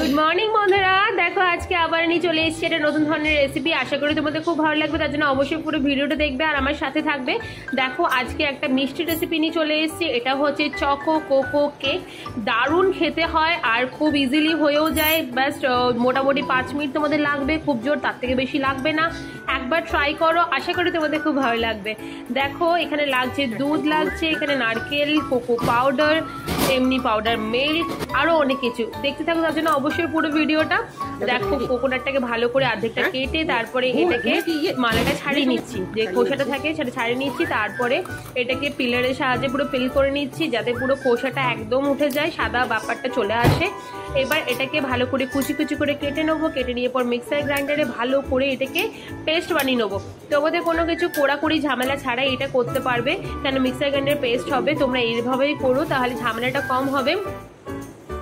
Good morning বন্ধুরা, দেখো আজকে আবার নিয়ে চলে এসেছি একটা নতুন ধরনের রেসিপি। আশা করি তোমাদের খুব ভালো লাগবে, তার জন্য অবশ্যই পুরো ভিডিওটা দেখবে আর আমার সাথে থাকবে। দেখো আজকে একটা মিষ্টি রেসিপি নিয়ে চলে এসেছি। এটা হচ্ছে চকো কোকো কেক। দারুণ খেতে হয় আর খুব ইজিলি হয়েও যায়। ব্যাস মোটামুটি 5 মিনিট তোমাদের লাগবে, খুব জোর তার থেকে বেশি লাগবে না। একবার ট্রাই করো, আশা করি তোমাদের খুব ভালো লাগবে। দেখো এখানে লাগছে দুধ, লাগছে এখানে নারকেল, কোকো পাউডার, এমনি পাউডার, মিল্ক, আরো অনেক কিছু। দেখতে থাকো, তার জন্য অবশ্যই পুরো ভিডিওটা দেখো। কোকোনাটটাকে ভালো করে অর্ধেকটা কেটে তারপরে এটাকে মালাটা ছাড়িয়ে নিচ্ছি, যে খোসাটা থাকে সেটা ছাড়িয়ে নিচ্ছি। তারপরে এটাকে পিলারের সাহায্যে পুরো পিল করে নিচ্ছি, যাতে পুরো খোসাটা একদম উঠে যায়, সাদা ব্যাপারটা চলে আসে। এবার এটাকে ভালো করে কুচি কুচি করে কেটে নেবো। কেটে নিয়ে পর মিক্সার গ্রাইন্ডারে ভালো করে এটাকে পেস্ট বানিয়ে নেবো। তোমাদের কোনো কিছু কোড়াকুড়ি ঝামেলা ছাড়াই এটা করতে পারবে, কেন মিক্সার গ্রাইন্ডারে পেস্ট হবে। তোমরা এইভাবেই করো, তাহলে ঝামেলাটা কম হবে।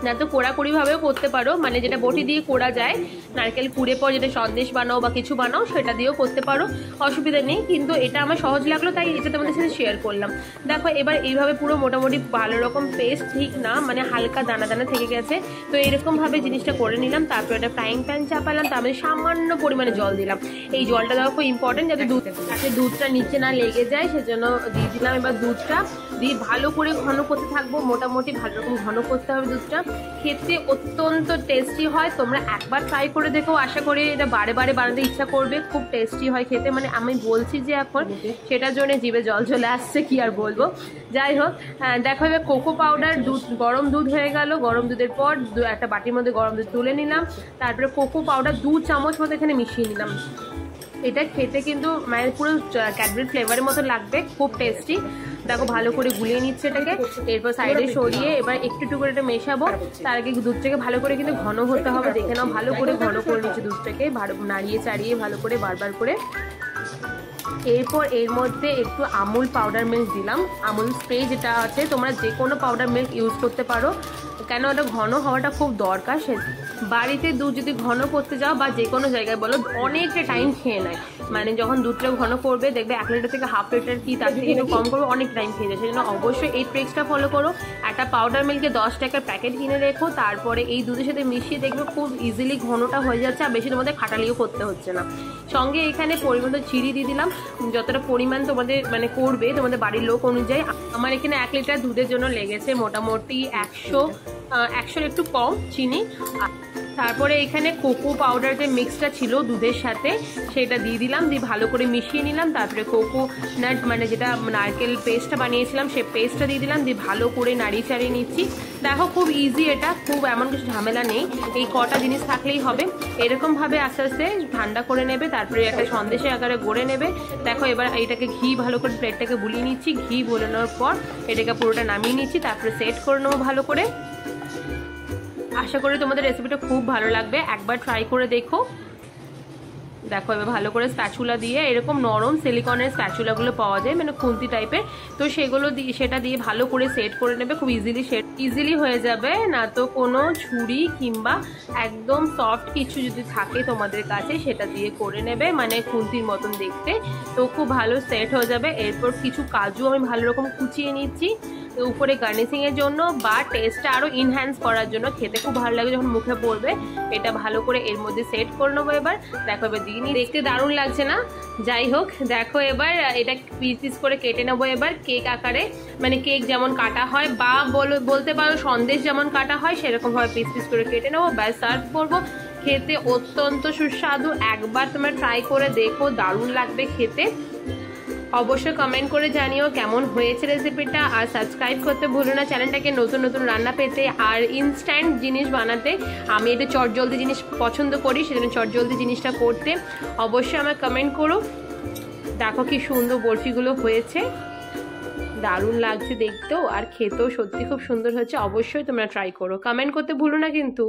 না তো কোড়াকুড়ি ভাবেও করতে পারো, মানে যেটা বটি দিয়ে কোড়া যায়, নারকেল কুড়ে পর যেটা সন্দেশ বানাও বা কিছু বানাও সেটা দিয়েও করতে পারো, অসুবিধা নেই। কিন্তু এটা আমার সহজ লাগলো তাই এটা তোমাদের সাথে শেয়ার করলাম। দেখো এবার এইভাবে পুরো মোটামুটি ভালো রকম পেস্ট ঠিক না, মানে হালকা দানা দানা থেকে গেছে, তো এরকম ভাবে জিনিসটা করে নিলাম। তারপর একটা ফ্রাইং প্যান চাপালাম, তার মধ্যে সামান্য পরিমাণে জল দিলাম। এই জলটা দেওয়া খুব ইম্পর্টেন্ট, যাতে দুধটা নিচে না লেগে যায়, সেজন্য দিয়ে দিলাম। এবার দুধটা দিয়ে ভালো করে ঘন করতে থাকবো, মোটামুটি ভালো রকম ঘন করতে হবে। দুধটা খেতে অত্যন্ত টেস্টি হয়, তোমরা একবার ট্রাই করে দেখো। আশা করি এটা বারে বারে বানাতে ইচ্ছা করবে, খুব টেস্টি হয় খেতে। মানে আমি বলছি যে এখন সেটার জন্য জিভে জল চলে আসছে, কি আর বলবো। যাই হোক, দেখো এবার কোকো পাউডার, দুধ গরম দুধ হয়ে গেল। গরম দুধের পর একটা বাটির মধ্যে গরম দুধ তুলে নিলাম। তারপরে কোকো পাউডার 2 চামচ মতো এখানে মিশিয়ে নিলাম। এটা খেতে কিন্তু মানে পুরো ক্যাডবেরি ফ্লেভারের মতো লাগবে, খুব টেস্টি। দেখো ভালো করে গুলিয়ে নিচ্ছে এটাকে, এরপর সাইডে সরিয়ে এবার একটু একটু করে এটা মেশাবো। তার আগে দুধটাকে ভালো করে কিন্তু ঘন হতে হবে, দেখে নাও ভালো করে ঘন করে নিচ্ছে দুধটাকে, নাড়িয়ে চাড়িয়ে ভালো করে বারবার করে। এরপর এর মধ্যে একটু আমুল পাউডার মিল্ক দিলাম। আমুল স্প্রে যেটা আছে, তোমরা যে কোনো পাউডার মিল্ক ইউজ করতে পারো, কেন ওটা ঘন হওয়াটা খুব দরকার। সে বাড়িতে দুধ যদি ঘন করতে যাও বা যে কোনো জায়গায় বলো, অনেকটা টাইম খেয়ে নেয়। মানে যখন দুধটা ঘন করবে দেখবে 1 লিটার থেকে হাফ লিটার কি তার থেকে একটু কম করবে, অনেক টাইম খেয়ে যায়। সেজন্য অবশ্যই এই ট্রিক্সটা ফলো করো। একটা পাউডার মিল্কে 10 টাকার প্যাকেট কিনে রেখো, তারপরে এই দুধের সাথে মিশিয়ে দেখবে খুব ইজিলি ঘনটা হয়ে যাচ্ছে, আর বেশি তোমাদের খাটালিও করতে হচ্ছে না। সঙ্গে এখানে পরিমাণ চিনি দিয়ে দিলাম, যতটা পরিমাণ তোমাদের মানে করবে তোমাদের বাড়ির লোক অনুযায়ী। আমার এখানে 1 লিটার দুধের জন্য লেগেছে মোটামুটি 100 একটু কম চিনি। তারপরে এখানে কোকো পাউডার যে মিক্সটা ছিল দুধের সাথে সেটা দিয়ে দিলাম, দিয়ে ভালো করে মিশিয়ে নিলাম। তারপরে কোকোনাট মানে যেটা নারকেল পেস্টটা বানিয়েছিলাম সেই পেস্টটা দিয়ে দিলাম, দিয়ে ভালো করে নাড়িয়ে চাড়িয়ে নিচ্ছি। দেখো খুব ইজি, এটা খুব এমন কিছু ঝামেলা নেই, এই কটা জিনিস থাকলেই হবে। এরকমভাবে আস্তে আস্তে ঠান্ডা করে নেবে, তারপরে একটা সন্দেশের আকারে গড়ে নেবে। দেখো এবার এইটাকে ঘি ভালো করে প্লেটটাকে বুলিয়ে নিচ্ছি, ঘি বোলানোর পর এটাকে পুরোটা নামিয়ে নিচ্ছি, তারপরে সেট করে নেবো ভালো করে। আশা করি তোমাদের রেসিপিটা খুব ভালো লাগবে, একবার ট্রাই করে দেখো। দেখো এবার ভালো করে স্প্যাচুলা দিয়ে, এরকম নরম সিলিকনের স্প্যাচুলাগুলো পাওয়া যায় মানে খুন্তি টাইপের, তো সেগুলো দিয়ে সেটা দিয়ে ভালো করে সেট করে নেবে। খুব ইজিলি হয়ে যাবে। না তো কোনো ছুরি কিংবা একদম সফট কিছু যদি থাকে তোমাদের কাছে সেটা দিয়ে করে নেবে, মানে খুন্তির মতন দেখতে, তো খুব ভালো সেট হয়ে যাবে। এরপর কিছু কাজু আমি ভালো রকম কুচিয়ে নিচ্ছি উপরে গার্নিশিং এর জন্য বা টেস্টটা আরো ইনহ্যান্স করার জন্য, খেতে খুব ভালো লাগে যখন মুখে পড়বে। এটা ভালো করে এর মধ্যে সেট করে নেবো। এবার দেখো এবার দিয়ে নিই, দেখতে দারুণ লাগছে না? যাই হোক, দেখো এবার এটা পিস পিস করে কেটে নেবো এবার কেক আকারে, মানে কেক যেমন কাটা হয় বা বলতে পারো সন্দেশ যেমন কাটা হয় সেরকম ভাবে পিস পিস করে কেটে নেবো, ব্যাস সার্ভ করবো। খেতে অত্যন্ত সুস্বাদু, একবার তোমরা ট্রাই করে দেখো, দারুণ লাগবে খেতে। অবশ্যই কমেন্ট করে জানিও কেমন হয়েছে রেসিপিটা, আর সাবস্ক্রাইব করতে ভুলো না চ্যানেলটাকে, নতুন নতুন রান্না পেতে আর ইনস্ট্যান্ট জিনিস বানাতে। আমি এটা চটজলদি জিনিস পছন্দ করি, সেজন্য চটজলদি জিনিসটা করতে অবশ্যই আমার কমেন্ট করো। দেখো কি সুন্দর বরফিগুলো হয়েছে, দারুণ লাগছে দেখতেও আর খেতেও সত্যি খুব সুন্দর হয়েছে। অবশ্যই তোমরা ট্রাই করো, কমেন্ট করতে ভুলো না কিন্তু।